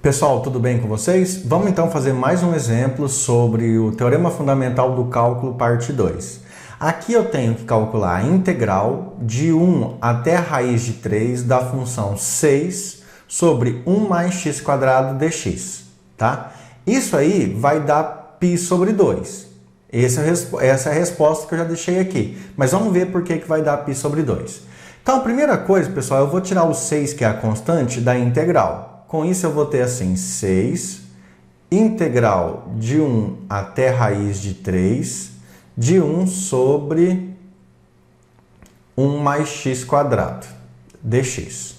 Pessoal, tudo bem com vocês? Vamos então fazer mais um exemplo sobre o Teorema Fundamental do Cálculo, parte 2. Aqui eu tenho que calcular a integral de 1 até a raiz de 3 da função 6 sobre 1 mais x² dx, tá? Isso aí vai dar π sobre 2. Essa é a resposta que eu já deixei aqui. Mas vamos ver por que vai dar π sobre 2. Então, a primeira coisa, pessoal, eu vou tirar o 6, que é a constante, da integral. Com isso, eu vou ter assim, 6 integral de 1 até raiz de 3 de 1 sobre 1 mais x² dx.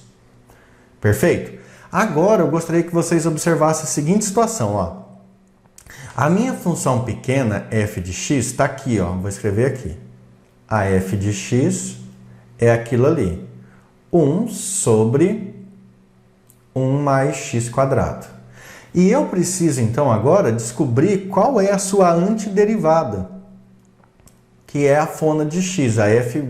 Perfeito? Agora, eu gostaria que vocês observassem a seguinte situação, ó. A minha função pequena, f de x, está aqui, ó. Vou escrever aqui. A f de x é aquilo ali. 1 sobre 1 mais x². E eu preciso, então, agora descobrir qual é a sua antiderivada, que é a fona de x, a f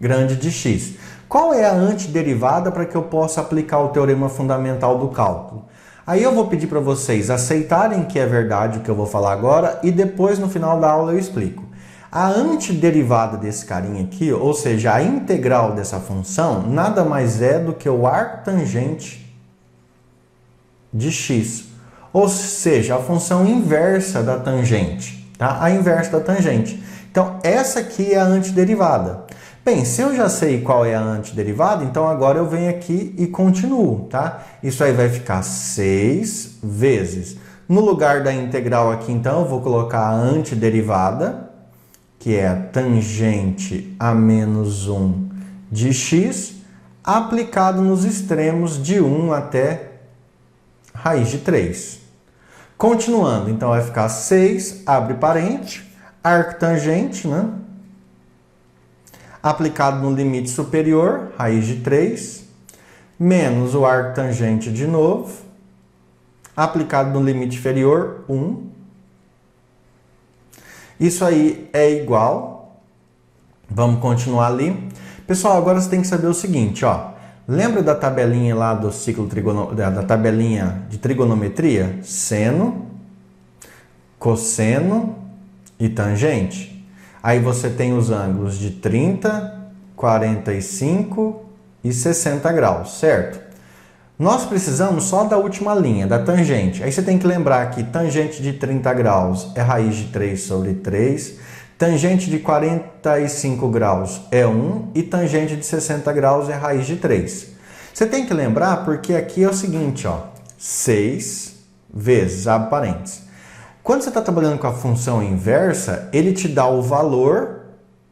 grande de x. Qual é a antiderivada para que eu possa aplicar o teorema fundamental do cálculo? Aí eu vou pedir para vocês aceitarem que é verdade o que eu vou falar agora e depois, no final da aula, eu explico. A antiderivada desse carinha aqui, ou seja, a integral dessa função, nada mais é do que o arctangente de x, ou seja, a função inversa da tangente, tá? A inversa da tangente. Então, essa aqui é a antiderivada. Bem, se eu já sei qual é a antiderivada, então agora eu venho aqui e continuo, tá? Isso aí vai ficar 6 vezes. No lugar da integral aqui, então, eu vou colocar a antiderivada, que é a tangente a menos 1 de x, aplicado nos extremos de 1 até raiz de 3. Continuando, então vai ficar 6, abre parente, arctangente, né? Aplicado no limite superior, raiz de 3, menos o arctangente de novo, aplicado no limite inferior, 1. Isso aí é igual. Vamos continuar ali. Pessoal, agora você tem que saber o seguinte, ó. Lembra da tabelinha lá do ciclo da tabelinha de trigonometria? Seno, cosseno e tangente. Aí você tem os ângulos de 30, 45 e 60 graus, certo? Nós precisamos só da última linha, da tangente. Aí você tem que lembrar que tangente de 30 graus é raiz de 3 sobre 3, tangente de 45 graus é 1 e tangente de 60 graus é raiz de 3. Você tem que lembrar porque aqui é o seguinte, ó, 6 vezes, abre parênteses. Quando você está trabalhando com a função inversa, ele te dá o valor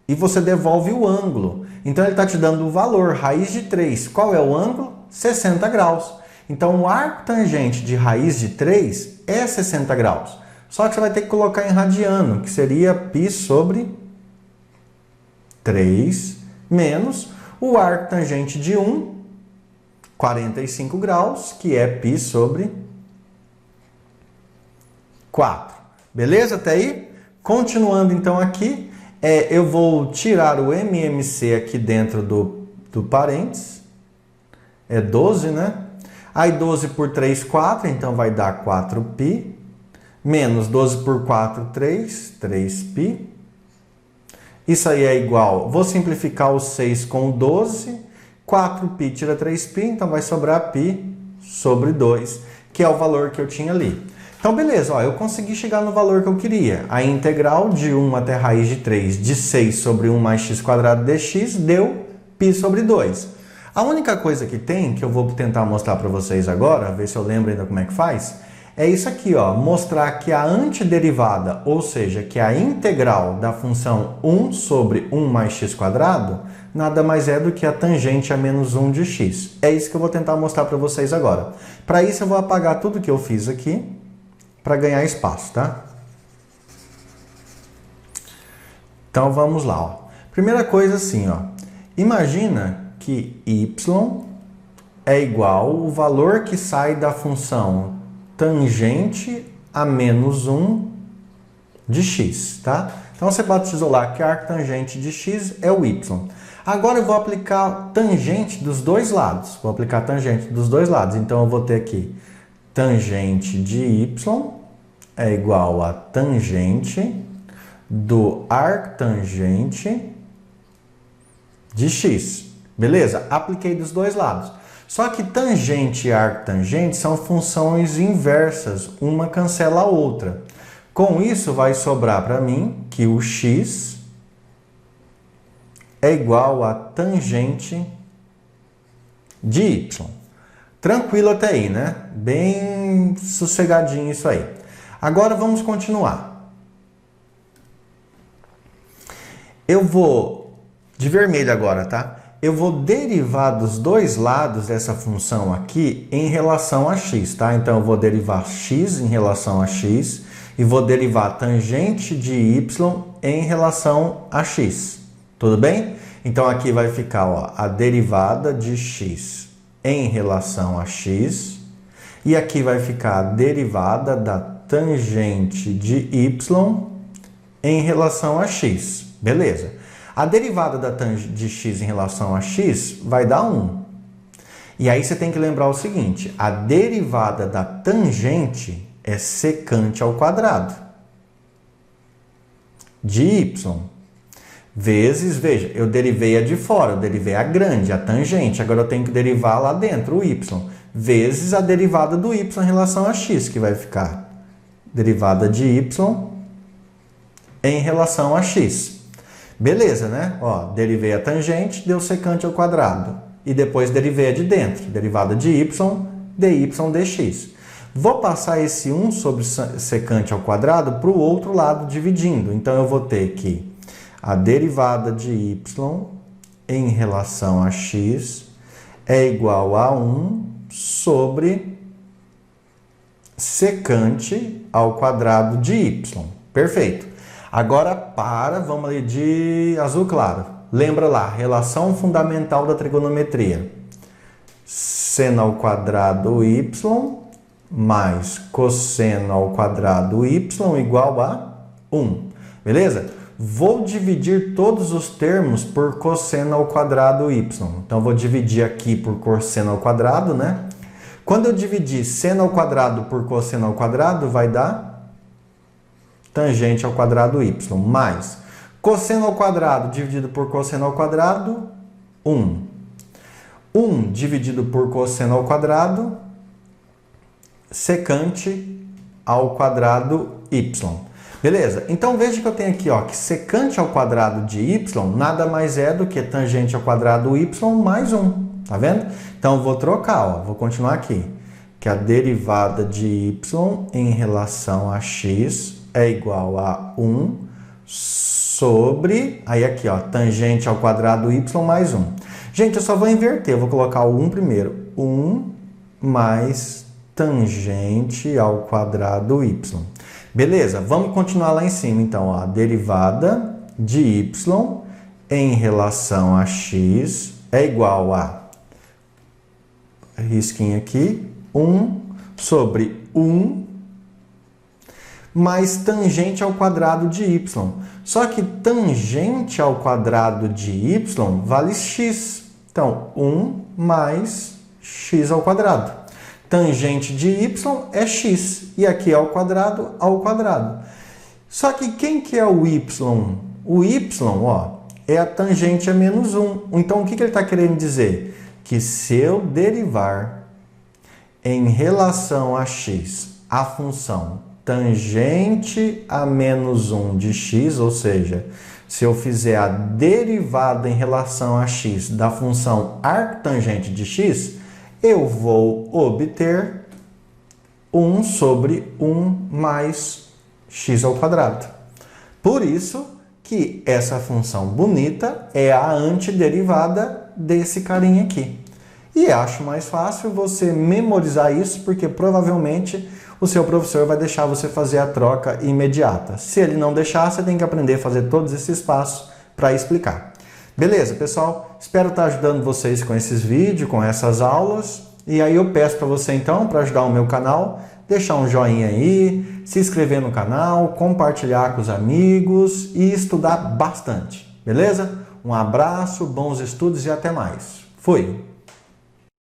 e você devolve o ângulo. Então, ele está te dando o valor, raiz de 3. Qual é o ângulo? 60 graus. Então, o arctangente de raiz de 3 é 60 graus. Só que você vai ter que colocar em radiano, que seria π sobre 3, menos o arctangente de 1, 45 graus, que é π sobre 4. Beleza até aí? Continuando então aqui, eu vou tirar o MMC aqui dentro do parênteses. É 12, né? Aí 12 por 3, 4, então vai dar 4π. Menos 12 por 4, 3, 3π. Isso aí é igual, vou simplificar o 6 com o 12, 4π tira 3π, então vai sobrar π sobre 2, que é o valor que eu tinha ali. Então, beleza, ó, eu consegui chegar no valor que eu queria. A integral de 1 até raiz de 3 de 6 sobre 1 mais x² dx deu π sobre 2. A única coisa que tem, que eu vou tentar mostrar para vocês agora, ver se eu lembro ainda como é que faz, é isso aqui, ó, mostrar que a antiderivada, ou seja, que a integral da função 1 sobre 1 mais x², nada mais é do que a tangente a menos 1 de x. É isso que eu vou tentar mostrar para vocês agora. Para isso eu vou apagar tudo que eu fiz aqui, para ganhar espaço, tá? Então vamos lá, ó. Primeira coisa assim, ó. Imagina que y é igual ao valor que sai da função tangente a menos 1 de x, tá? Então você pode isolar que a arctangente de x é o y. Agora eu vou aplicar tangente dos dois lados. Vou aplicar tangente dos dois lados. Então eu vou ter aqui tangente de y é igual a tangente do arctangente de x. Beleza? Apliquei dos dois lados. Só que tangente e arctangente são funções inversas, uma cancela a outra. Com isso, vai sobrar para mim que o x é igual a tangente de y. Tranquilo até aí, né? Bem sossegadinho isso aí. Agora vamos continuar. Eu vou, de vermelho agora, tá? Eu vou derivar dos dois lados dessa função aqui em relação a x, tá? Então, eu vou derivar x em relação a x e vou derivar tangente de y em relação a x. Tudo bem? Então, aqui vai ficar ó, a derivada de x em relação a x e aqui vai ficar a derivada da tangente de y em relação a x. Beleza? A derivada da tangente de x em relação a x vai dar 1. E aí você tem que lembrar o seguinte, a derivada da tangente é secante ao quadrado de y. Vezes, veja, eu derivei a de fora, eu derivei a grande, a tangente. Agora eu tenho que derivar lá dentro, o y. Vezes a derivada do y em relação a x, que vai ficar derivada de y em relação a x. Beleza, né? Ó, derivei a tangente, deu secante ao quadrado. E depois derivei a de dentro, derivada de y, dy dx. Vou passar esse 1 sobre secante ao quadrado para o outro lado, dividindo. Então, eu vou ter que a derivada de y em relação a x é igual a 1 sobre secante ao quadrado de y. Perfeito. Agora, vamos ali de azul claro. Lembra lá, relação fundamental da trigonometria. Seno ao quadrado y mais cosseno ao quadrado y igual a 1. Beleza? Vou dividir todos os termos por cosseno ao quadrado y. Então, vou dividir aqui por cosseno ao quadrado, né? Quando eu dividir seno ao quadrado por cosseno ao quadrado, vai dar tangente ao quadrado y, mais cosseno ao quadrado dividido por cosseno ao quadrado, 1. 1 dividido por cosseno ao quadrado, secante ao quadrado y. Beleza? Então, veja que eu tenho aqui ó, que secante ao quadrado de y nada mais é do que tangente ao quadrado y mais 1. Tá vendo? Então, eu vou trocar, ó, vou continuar aqui. Que a derivada de y em relação a x é igual a 1 sobre, aí aqui ó, tangente ao quadrado y mais 1. Gente, eu só vou inverter, eu vou colocar o 1 primeiro. 1 mais tangente ao quadrado y. Beleza, vamos continuar lá em cima. Então, ó, a derivada de y em relação a x é igual a, risquinho aqui, 1 sobre 1 mais tangente ao quadrado de y. Só que tangente ao quadrado de y vale x. Então, 1 mais x ao quadrado. Tangente de y é x. E aqui é ao quadrado. Só que quem que é o y? O y, ó, é a tangente a menos 1. Então, o que ele está querendo dizer? Que se eu derivar em relação a x a função tangente a menos 1 de x, ou seja, se eu fizer a derivada em relação a x da função arctangente de x, eu vou obter 1 sobre 1 mais x ao quadrado. Por isso que essa função bonita é a antiderivada desse carinha aqui. E acho mais fácil você memorizar isso, porque provavelmente o seu professor vai deixar você fazer a troca imediata. Se ele não deixar, você tem que aprender a fazer todos esses passos para explicar. Beleza, pessoal? Espero estar ajudando vocês com esses vídeos, com essas aulas. E aí eu peço para você, então, para ajudar o meu canal, deixar um joinha aí, se inscrever no canal, compartilhar com os amigos e estudar bastante. Beleza? Um abraço, bons estudos e até mais. Fui!